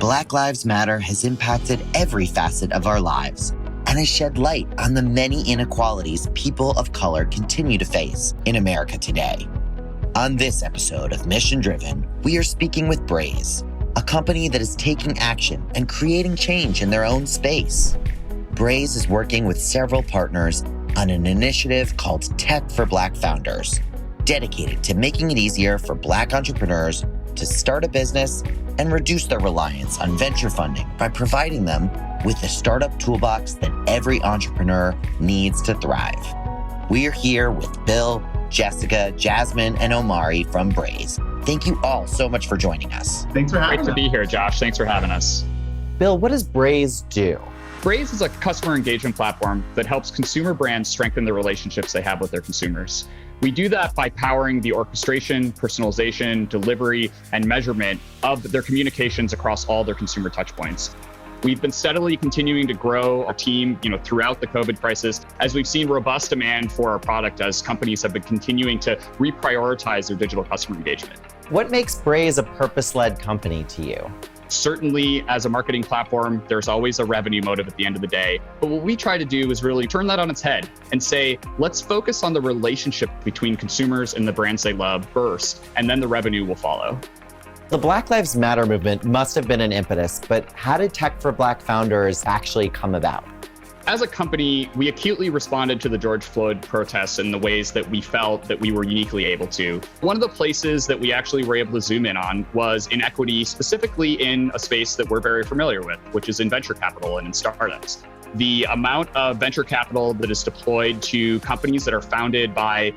Black Lives Matter has impacted every facet of our lives and has shed light on the many inequalities people of color continue to face in America today. On this episode of Mission Driven, we are speaking with Braze, a company that is taking action and creating change in their own space. Braze is working with several partners on an initiative called Tech for Black Founders, dedicated to making it easier for Black entrepreneurs to start a business and reduce their reliance on venture funding by providing them with the startup toolbox that every entrepreneur needs to thrive. We are here with Bill, Jessica, Jasmine, and Omari from Braze. Thank you all so much for joining us. Thanks for having us. Great to be here, Josh. Thanks for having us. Bill, what does Braze do? Braze is a customer engagement platform that helps consumer brands strengthen the relationships they have with their consumers. We do that by powering the orchestration, personalization, delivery, and measurement of their communications across all their consumer touchpoints. We've been steadily continuing to grow our team, throughout the COVID crisis, as we've seen robust demand for our product as companies have been continuing to reprioritize their digital customer engagement. What makes Braze a purpose-led company to you? Certainly, as a marketing platform, there's always a revenue motive at the end of the day. But what we try to do is really turn that on its head and say, let's focus on the relationship between consumers and the brands they love first, and then the revenue will follow. The Black Lives Matter movement must have been an impetus, but how did Tech for Black Founders actually come about? As a company, we acutely responded to the George Floyd protests in the ways that we felt that we were uniquely able to. One of the places that we actually were able to zoom in on was inequity, specifically in a space that we're very familiar with, which is in venture capital and in startups. The amount of venture capital that is deployed to companies that are founded by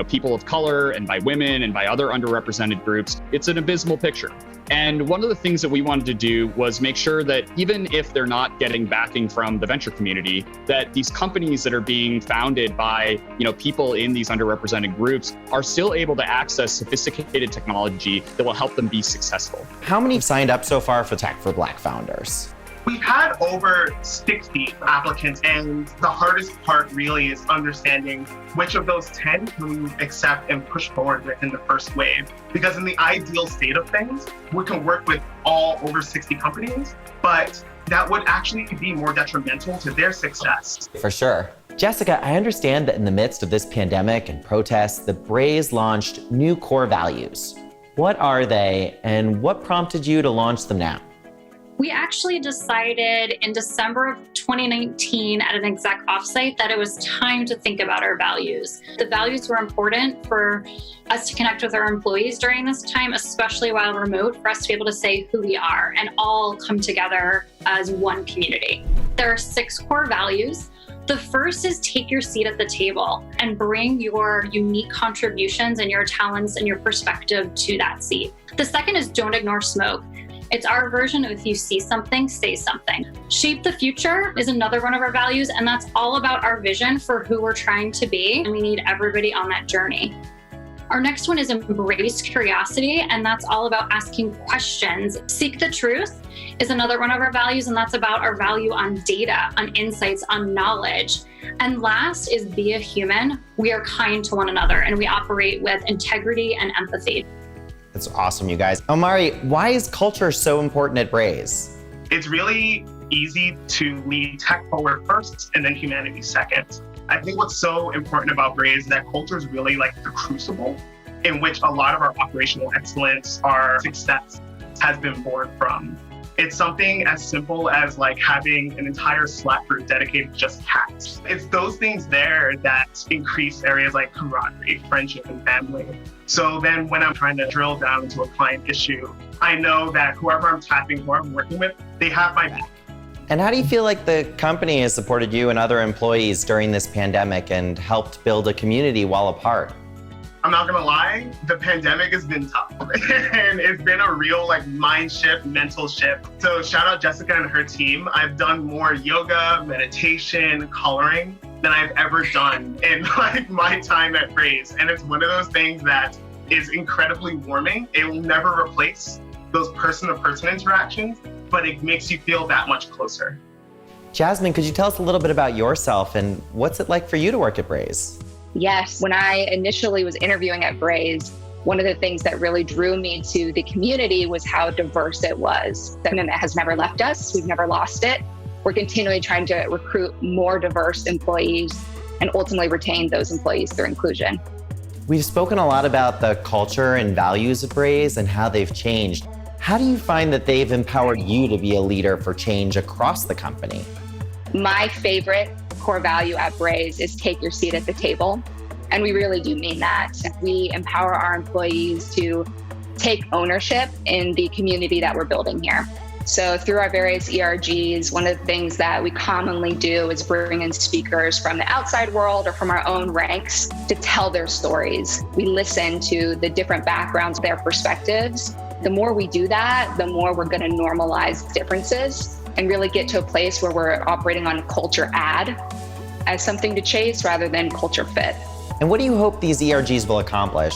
people of color and by women and by other underrepresented groups, it's an abysmal picture. And one of the things that we wanted to do was make sure that even if they're not getting backing from the venture community, that these companies that are being founded by people in these underrepresented groups are still able to access sophisticated technology that will help them be successful. How many have signed up so far for Tech for Black Founders? We've had over 60 applicants, and the hardest part really is understanding which of those 10 can we accept and push forward with in the first wave. Because in the ideal state of things, we can work with all over 60 companies, but that would actually be more detrimental to their success. For sure. Jessica, I understand that in the midst of this pandemic and protests, the Braze launched new core values. What are they, and what prompted you to launch them now? We actually decided in December of 2019 at an exec offsite that it was time to think about our values. The values were important for us to connect with our employees during this time, especially while remote, for us to be able to say who we are and all come together as one community. There are 6 core values. The first is take your seat at the table and bring your unique contributions and your talents and your perspective to that seat. The second is don't ignore smoke. It's our version of if you see something, say something. Shape the future is another one of our values, and that's all about our vision for who we're trying to be, and we need everybody on that journey. Our next one is embrace curiosity, and that's all about asking questions. Seek the truth is another one of our values, and that's about our value on data, on insights, on knowledge. And last is be a human. We are kind to one another, and we operate with integrity and empathy. That's awesome, you guys. Omari, why is culture so important at Braze? It's really easy to lead tech forward first and then humanity second. I think what's so important about Braze is that culture is really like the crucible in which a lot of our operational excellence, our success has been born from. It's something as simple as like having an entire Slack group dedicated to just cats. It's those things there that increase areas like camaraderie, friendship, and family. So then when I'm trying to drill down into a client issue, I know that whoever I'm tapping, whoever I'm working with, they have my back. And how do you feel like the company has supported you and other employees during this pandemic and helped build a community while apart? I'm not gonna lie, the pandemic has been tough and it's been a real mind shift, mental shift. So shout out Jessica and her team. I've done more yoga, meditation, coloring than I've ever done in my time at Braze. And it's one of those things that is incredibly warming. It will never replace those person-to-person interactions, but it makes you feel that much closer. Jasmine, could you tell us a little bit about yourself and what's it like for you to work at Braze? Yes, when I initially was interviewing at Braze, One of the things that really drew me to the community was how diverse it was. And it has never left us. We've never lost it. We're continually trying to recruit more diverse employees and ultimately retain those employees through inclusion. We've spoken a lot about the culture and values of Braze and how they've changed. How do you find that they've empowered you to be a leader for change across the company? My favorite core value at Braze is take your seat at the table. And we really do mean that. We empower our employees to take ownership in the community that we're building here. So through our various ERGs, one of the things that we commonly do is bring in speakers from the outside world or from our own ranks to tell their stories. We listen to the different backgrounds, their perspectives. The more we do that, the more we're going to normalize differences and really get to a place where we're operating on culture add as something to chase rather than culture fit. And what do you hope these ERGs will accomplish?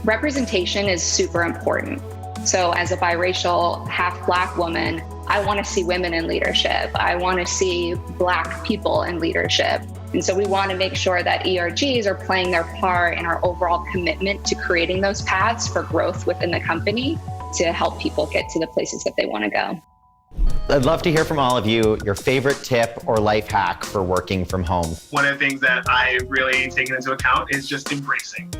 Representation is super important. So as a biracial, half Black woman, I want to see women in leadership. I want to see Black people in leadership. And so we want to make sure that ERGs are playing their part in our overall commitment to creating those paths for growth within the company to help people get to the places that they want to go. I'd love to hear from all of you your favorite tip or life hack for working from home. One of the things that I really taken into account is just embracing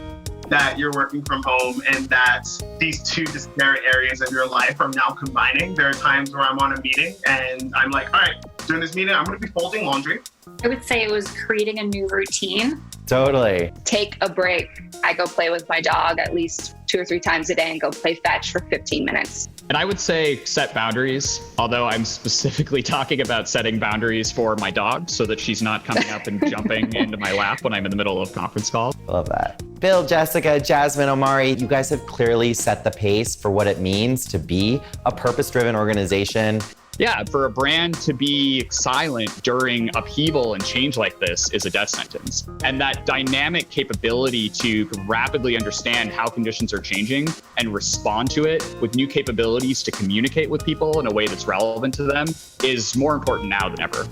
that you're working from home and that these two disparate areas of your life are now combining. There are times where I'm on a meeting and I'm like, all right, during this meeting, I'm going to be folding laundry. I would say it was creating a new routine. Totally. Take a break. I go play with my dog at least 2 or 3 times a day and go play fetch for 15 minutes. And I would say set boundaries, although I'm specifically talking about setting boundaries for my dog so that she's not coming up and jumping into my lap when I'm in the middle of conference call. Love that. Bill, Jessica, Jasmine, Omari, you guys have clearly set the pace for what it means to be a purpose-driven organization. Yeah, for a brand to be silent during upheaval and change like this is a death sentence. And that dynamic capability to rapidly understand how conditions are changing and respond to it with new capabilities to communicate with people in a way that's relevant to them is more important now than ever.